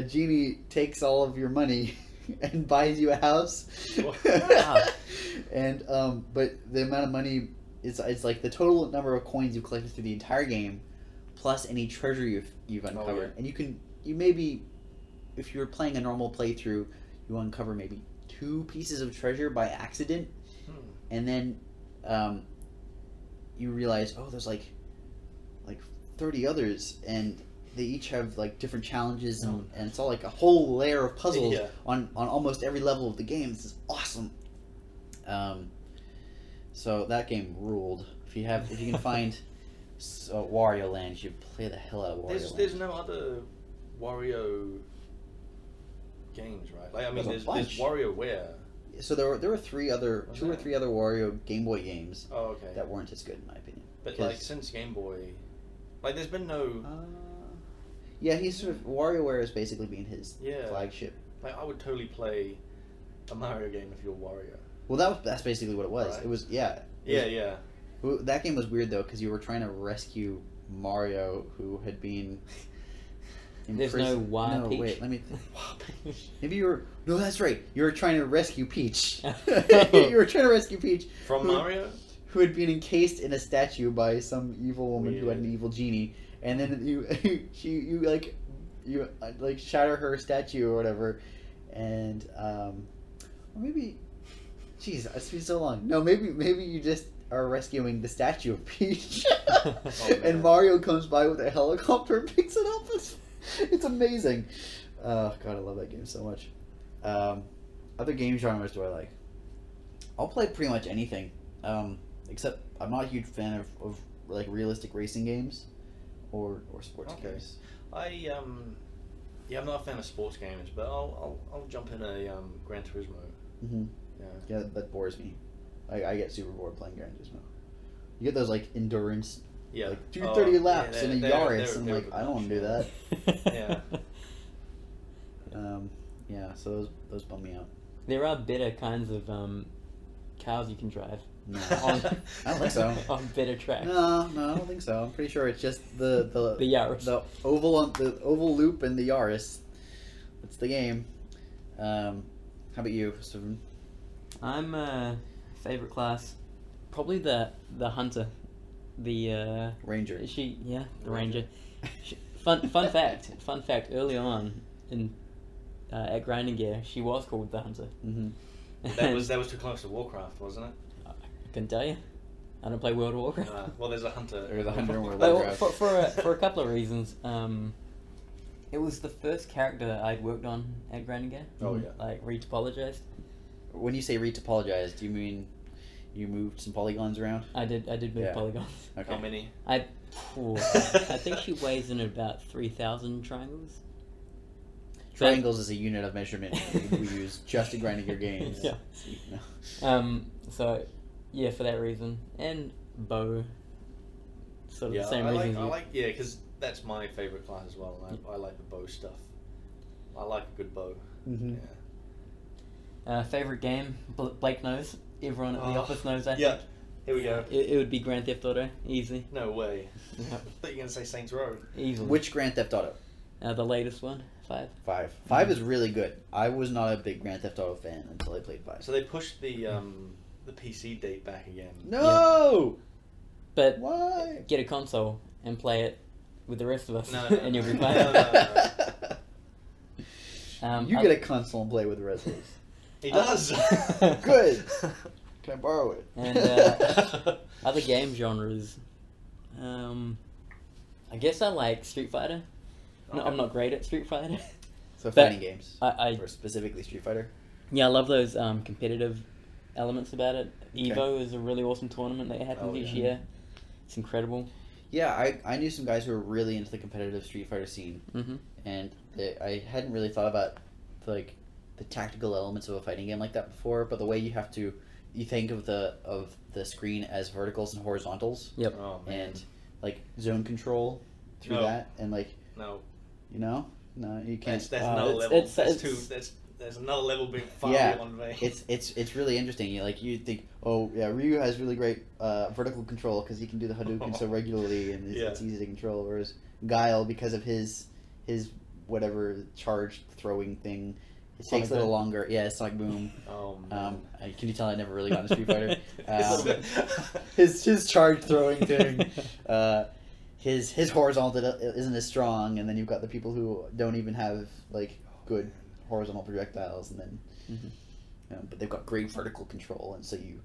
genie takes all of your money and buys you a house. Wow. And but the amount of money it's like the total number of coins you collected through the entire game plus any treasure you've uncovered, and you maybe, if you're playing a normal playthrough, you uncover maybe 2 pieces of treasure by accident, and then you realize, oh, there's like 30 others, and they each have like different challenges, and it's all like a whole layer of puzzles on almost every level of the game. This is awesome. So that game ruled. If you can find Wario Land, you play the hell out of Wario Land. There's no other Wario games, right? Like, I mean, there's WarioWare. So there were 2 or 3 other Wario Game Boy games. Oh, okay. That weren't as good in my opinion. But like since Game Boy, like there's been no. Yeah, he's sort of WarioWare is basically being his flagship. Like I would totally play a Mario game if you're Wario. Well, that's basically what it was. Right. It was That game was weird though because you were trying to rescue Mario, who had been. There's no No, Peach. wait, let me think. Maybe you were. No, that's right. You were trying to rescue Peach. You were trying to rescue Peach from Mario, who had been encased in a statue by some evil woman who had an evil genie, and then you shatter her statue or whatever, and maybe, jeez, it's been so long. No, maybe you just are rescuing the statue of Peach, and Mario comes by with a helicopter and picks it up. It's amazing. God, I love that game so much. Other game genres do I like? I'll play pretty much anything, except I'm not a huge fan of like realistic racing games or sports games. I'm not a fan of sports games, but I'll jump in a Gran Turismo. Mm-hmm. Yeah, that bores me. I get super bored playing Gran Turismo. You get those like endurance. Yeah. Like 230 laps in a Yaris, and like I don't want to do that. So those bum me out. There are better kinds of cars you can drive. No, I don't think so. On better tracks. No, I don't think so. I'm pretty sure it's just the Yaris, the oval loop, and the Yaris. That's the game. How about you, Steven? I'm favorite class, probably the hunter. The Ranger. The Ranger. Fun fact. Early on in at Grinding Gear, she was called the Hunter. Mm-hmm. That was too close to Warcraft, wasn't it? I couldn't tell you. I don't play World of Warcraft. Well, there's a hunter. There's a hunter in World of Warcraft. For a couple of reasons. It was the first character I'd worked on at Grinding Gear. Oh yeah. Like retopologized. When you say retopologized, do you mean you moved some polygons around? I did move polygons. Okay. How many? I think she weighs in about 3,000 triangles. Triangles is a unit of measurement we use just to grinding your games. Yeah. So, yeah, for that reason, and bow. Sort of the same reason. Because that's my favorite class as well. And I like the bow stuff. I like a good bow. Mm-hmm. Yeah. Favorite game? Blake knows. Everyone at the office knows. I think. Here we go. It would be Grand Theft Auto, easy. No way. Yep. I thought you were going to say Saints Row. Easily. Which Grand Theft Auto? The latest one, 5. 5. 5 is really good. I was not a big Grand Theft Auto fan until I played 5. So they pushed the PC date back again. No! Yeah. But why? Get a console and play it with the rest of us, No. and you'll be fine. You get a console and play with the rest of us. He does. Good. Can I borrow it? And other game genres, I guess I like Street Fighter. No, I'm not great at Street Fighter. So fighting games, or specifically Street Fighter. Yeah, I love those competitive elements about it. Evo is a really awesome tournament that happens each year. It's incredible. Yeah, I knew some guys who were really into the competitive Street Fighter scene, and I hadn't really thought about the tactical elements of a fighting game like that before. But the way you think of the screen as verticals and horizontals. Yep. Oh, and like zone control through that, and like no, you can't. That's another level. There's another level being far beyond me. It's really interesting. You think, Ryu has really great vertical control because he can do the Hadouken so regularly, and it's easy to control. Whereas Guile, because of his whatever charged throwing thing, it takes a little longer. Yeah, it's like boom. Oh man. Can you tell I never really got into Street Fighter? His charge throwing thing. his horizontal isn't as strong, and then you've got the people who don't even have like good horizontal projectiles, and then but they've got great vertical control, and so you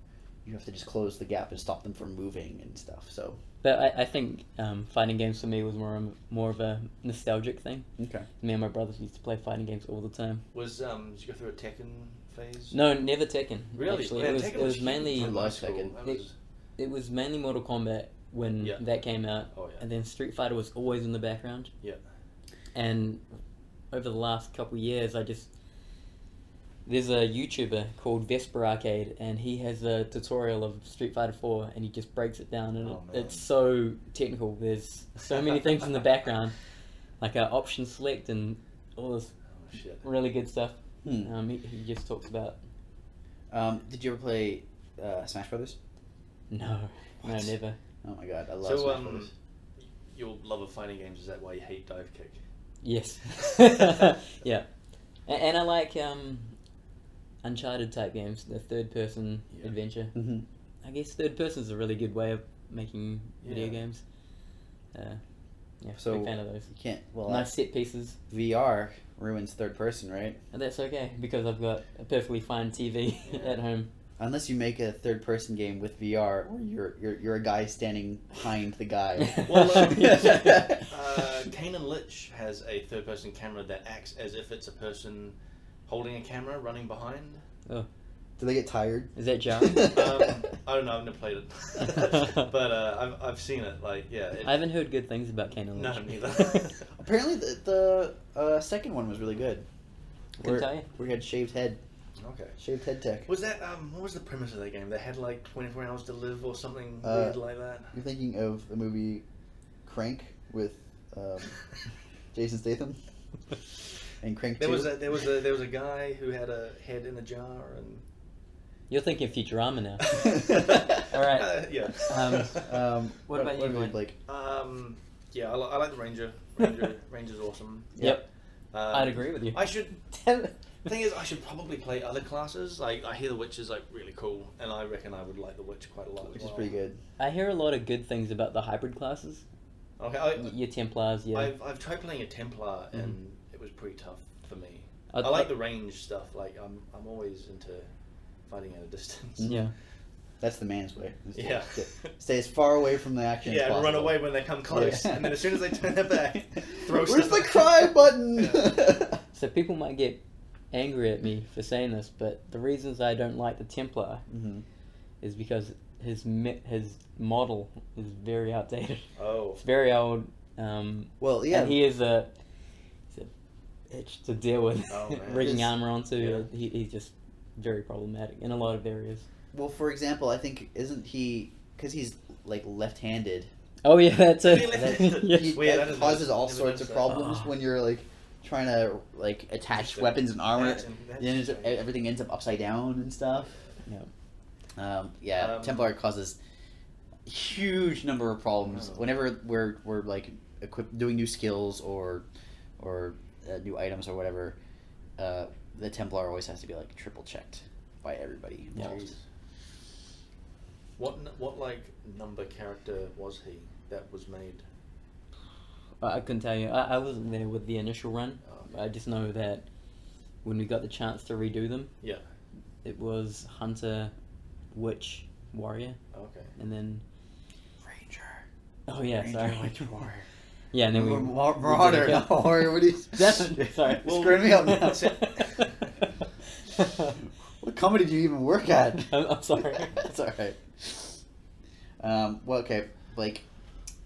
have to just close the gap and stop them from moving and stuff. So, but I think fighting games for me was more of a nostalgic thing. Okay. Me and my brothers used to play fighting games all the time. Did you go through a Tekken phase? No, never Tekken. Really? Actually, Yeah, it was mainly Tekken. It was mainly Mortal Kombat when that came out, and then Street Fighter was always in the background. Yeah. And over the last couple of years, there's a YouTuber called Vesper Arcade, and he has a tutorial of Street Fighter 4, and he just breaks it down, and it's so technical. There's so many things in the background, like option select and all this really good stuff. He just talks about. Did you ever play Smash Brothers? No, never. Oh my god, I love Smash Brothers. Your love of fighting games, is that why you hate Dive Kick? Yes. Yeah. And I like Uncharted type games, the third person adventure. Mm-hmm. I guess third person is a really good way of making video games. So big fan of those. You can't. Well, nice set pieces. VR ruins third person, right? And that's okay because I've got a perfectly fine TV at home. Unless you make a third person game with VR, where you're a guy standing behind the guy. Well, Kane and Lich has a third person camera that acts as if it's a person holding a camera running behind. Oh. Do they get tired? Is that jarring? I don't know. I've never played it, but I've seen it. Like, I haven't heard good things about Kane and Lich. No, neither. Apparently, the second one was really good. Can tell you. Where he had shaved head. Okay. Shaved head tech. Was that what was the premise of that game? They had like 24 hours to live or something weird like that. You're thinking of the movie Crank with Jason Statham. And Crank 2. There was a guy who had a head in a jar and. You're thinking Futurama now. All right. Yeah. What about you, Blake? Yeah, I like the Ranger. Ranger's awesome. Yep. I'd agree with you. The thing is, I should probably play other classes. Like, I hear the Witch is like really cool, and I reckon I would like the Witch quite a lot. Which is pretty good. I hear a lot of good things about the hybrid classes. Okay. Your Templars, yeah. I've tried playing a Templar, and it was pretty tough for me. I like the range stuff. Like, I'm always into fighting at a distance. Yeah. That's the man's way. Yeah. Stay as far away from the action as possible. And run away when they come close. Yeah. And then as soon as they turn their back, throw Where's stuff. the cry button? Yeah. So people might get angry at me for saying this, but the reasons I don't like the Templar is because his model is very outdated. Oh. It's very old. Well, yeah. And he's a bitch to deal with. Oh, man. Rigging armor onto. Yeah. He's just very problematic in a lot of areas. Well, for example, I think, isn't he, because he's like left-handed. Oh yeah, that's it. That causes all sorts of problems when you're like trying to like attach weapons and armor. Then everything ends up upside down and stuff. Yeah. Templar causes a huge number of problems whenever we're like doing new skills or new items or whatever. The Templar always has to be like triple checked by everybody involved. What like number character was he that was made? I couldn't tell you. I wasn't there with the initial run. Oh, okay. I just know that when we got the chance to redo them, it was Hunter, Witch, Warrior. Okay. And then Ranger. Oh yeah, Ranger, sorry. Witch, Warrior. Yeah, and then we Marauder, not Warrior. What are you? Sorry. Screwing me up now. What company do you even work at? I'm sorry. That's all right. Well, okay, Blake.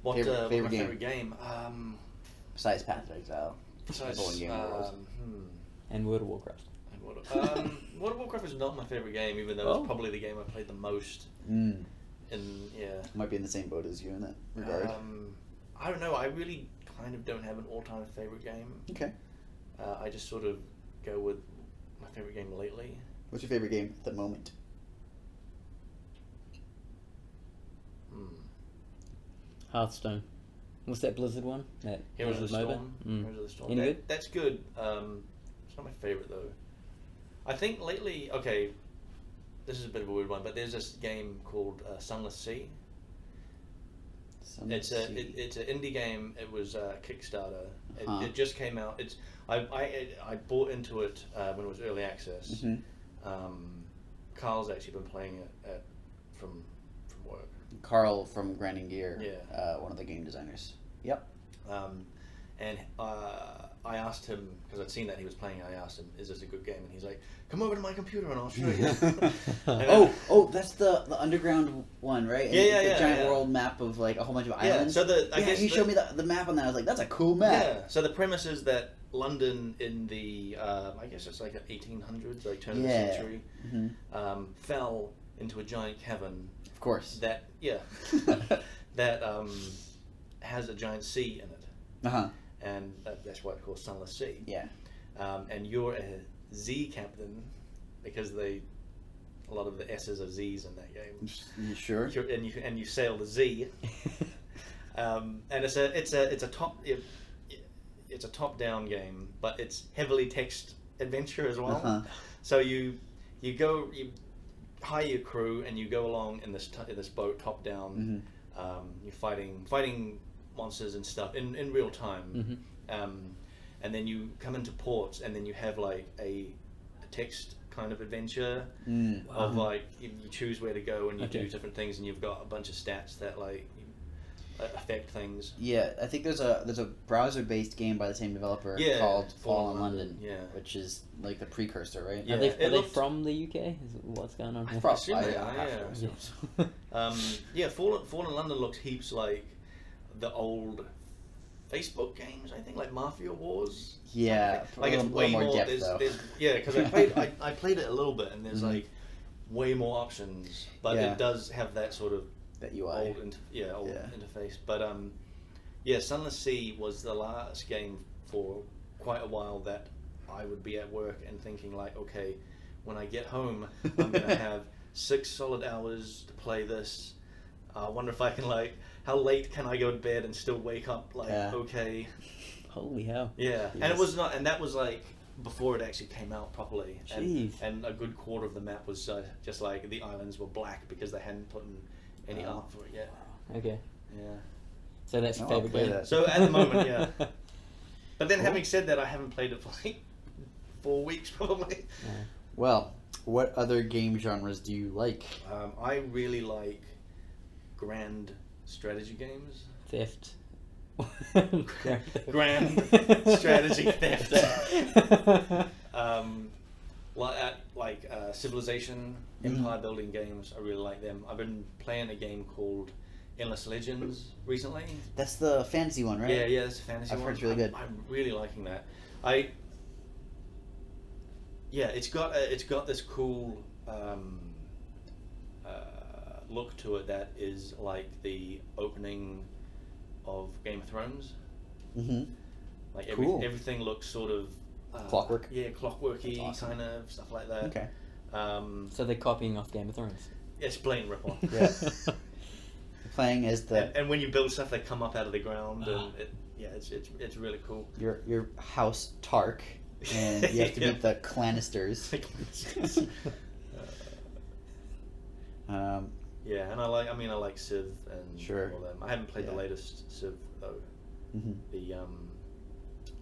Favorite game? Besides Path of Exile. And World of Warcraft. World of Warcraft is not my favorite game, even though it's probably the game I played the most. Might be in the same boat as you in that regard. I don't know. I really kind of don't have an all-time favorite game. Okay. I just sort of go with my favorite game lately. What's your favorite game at the moment? Hearthstone. What's that Blizzard one? That Heroes of the Storm. Heroes of the Storm. Any good? That's good. It's not my favorite though. I think lately, this is a bit of a weird one, but there's this game called Sunless Sea. It's an indie game. It was Kickstarter. It just came out. I bought into it when it was early access. Carl's actually been playing it from work. Carl from Grinding Gear. Yeah. One of the game designers. Yep. And I asked him, because I'd seen that he was playing it, I asked him, is this a good game? And he's like, come over to my computer and I'll show you. That's the underground one, right? Yeah, the giant world map of like a whole bunch of islands. So I guess he showed me the map on that. I was like, that's a cool map. Yeah. So the premise is that London in the, I guess it's like the 1800s, like turn of the century, fell into a giant cavern. Of course. That, that has a giant sea in it. And that's why it's called Sunless Sea. Yeah. And you're a Z captain, because a lot of the S's are Z's in that game. You sure? And you sail the Z. And it's a top-down game, but it's heavily text adventure as well. So you hire your crew and you go along in this boat top down. You're fighting monsters and stuff in real time, and then you come into ports, and then you have like a text kind of adventure of like you choose where to go and you do different things, and you've got a bunch of stats that like affect things. Yeah, I think there's a browser-based game by the same developer called Fallen London, which is like the precursor, right? Yeah. Are they from the UK? Is what's going on here? Fallen London looks heaps like the old Facebook games, I think, like Mafia Wars. Yeah, like it's way more depth, though. Because I played it a little bit, and there's like way more options, but it does have that sort of that UI. Old interface. But Sunless Sea was the last game for quite a while that I would be at work and thinking like, okay, when I get home, I'm gonna have 6 solid hours to play this. I wonder if I can how late can I go to bed and still wake up okay? Holy hell! Yeah, yes. And it was not, and that was like before it actually came out properly. And a good quarter of the map was just like the islands were black because they hadn't put in any art for it yet. Okay. Yeah. So that's your favorite game. So at the moment, yeah. But then, having said that, I haven't played it for like 4 weeks probably. Well, what other game genres do you like? I really like grand strategy games. Theft. Grand strategy theft. Like Civilization, Empire building games. I really like them. I've been playing a game called Endless Legends recently. That's the fantasy one, right? Yeah, that's a fantasy one. I've heard it's really good. I'm really liking that. It's got this cool look to it that is like the opening of Game of Thrones. Like everything looks sort of clockwork. Yeah, clockworky kind of stuff like that. Okay. So they're copying off Game of Thrones. It's blatant rip-off. Yeah. Playing as the and when you build stuff, they come up out of the ground, and it's really cool. Your house Tark, and you have to beat the Lannisters. Yeah, and I like Civ and all them. I haven't played the latest Civ though. The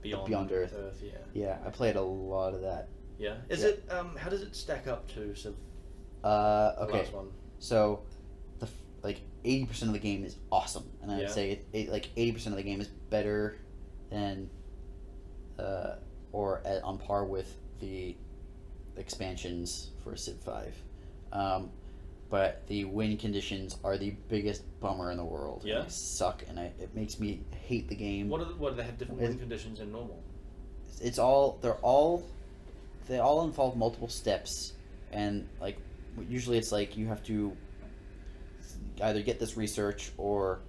Beyond Earth. Yeah, I played a lot of that. Yeah. Is it how does it stack up to Civ? Okay. Last one? So like 80% of the game is awesome, and I'd say like 80% of the game is better than or on par with the expansions for Civ 5. But the win conditions are the biggest bummer in the world. Yeah, they suck, and it makes me hate the game. What do they have different win conditions in normal? They all involve multiple steps, and like usually it's like you have to either get this research or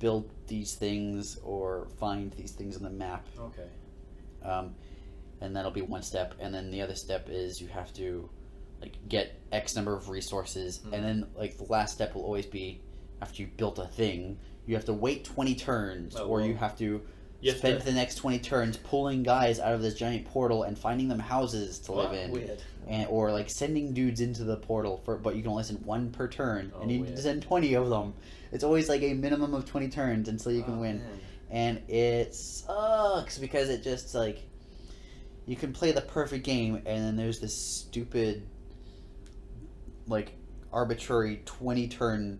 build these things or find these things on the map. Okay. And that'll be one step, and then the other step is you have to like get X number of resources, and then like the last step will always be after you built a thing, you have to wait 20 turns, you have to spend the next 20 turns pulling guys out of this giant portal and finding them houses to live in. Weird. And, or like sending dudes into the portal but you can only send one per turn, and you need to send 20 of them. It's always like a minimum of 20 turns until you can win. Man. And it sucks because it just like you can play the perfect game and then there's this stupid like arbitrary 20 turn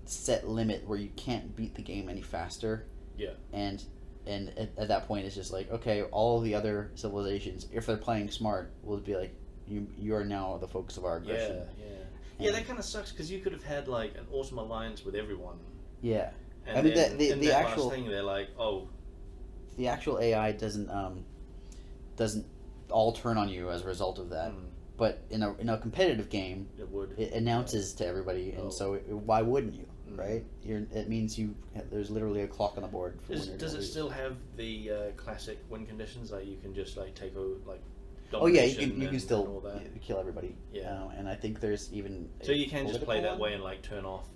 set limit where you can't beat the game any faster. Yeah. And at that point it's just like, okay, all of the other civilizations, if they're playing smart, will be like, you are now the focus of our aggression. Yeah, that kind of sucks because you could have had like an awesome alliance with everyone. Yeah. And I mean, the actual last thing, they're like, oh, the actual AI doesn't all turn on you as a result of that. But in a competitive game, it announces to everybody, and so why wouldn't you, right? It means there's literally a clock on the board. Does it still have the classic win conditions? Like you can just like take over like. Oh yeah, you can still kill everybody. Yeah, and I think there's even. So you can just play that way and like turn off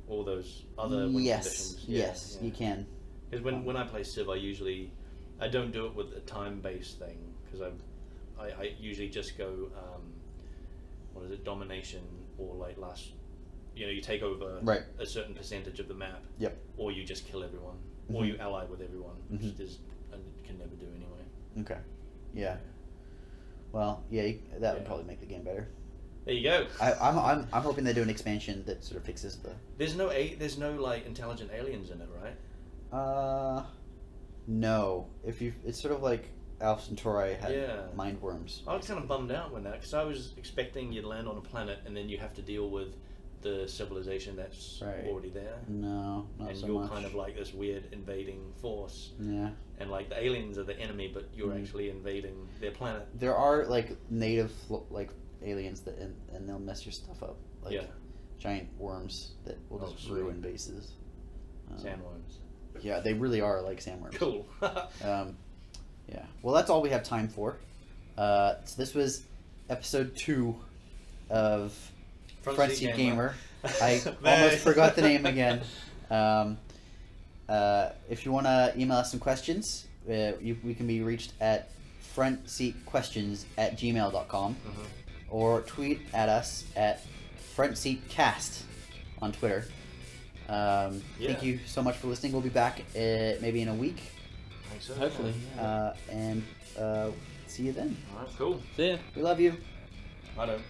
all those other win conditions. Yes, you can. Because when I play Civ, I don't do it with a time-based thing because I usually just go domination or like you take over a certain percentage of the map. Yep. Or you just kill everyone, or you ally with everyone, which I can never do anyway. Okay. Yeah. Well, that would probably make the game better. There you go. I'm hoping they do an expansion that sort of fixes the. There's no like intelligent aliens in it, right? No. It's sort of like Alpha Centauri had mind worms. I was kind of bummed out when that, because I was expecting you'd land on a planet and then you have to deal with the civilization that's already there. No, not and so you're much. Kind of like this weird invading force. Yeah. And like the aliens are the enemy, but you're actually invading their planet. There are like native like aliens that and they'll mess your stuff up. Like giant worms that will just ruin bases. Sandworms. Yeah, they really are like sandworms. Cool. Yeah. Well, that's all we have time for. So this was episode 2 of Front Seat Gamer. I almost forgot the name again. If you want to email us some questions, we can be reached at frontseatquestions@gmail.com or tweet at us at frontseatcast on Twitter. Thank you so much for listening. We'll be back maybe in a week. So. Hopefully. And see you then. All right, cool. See ya. We love you. I don't.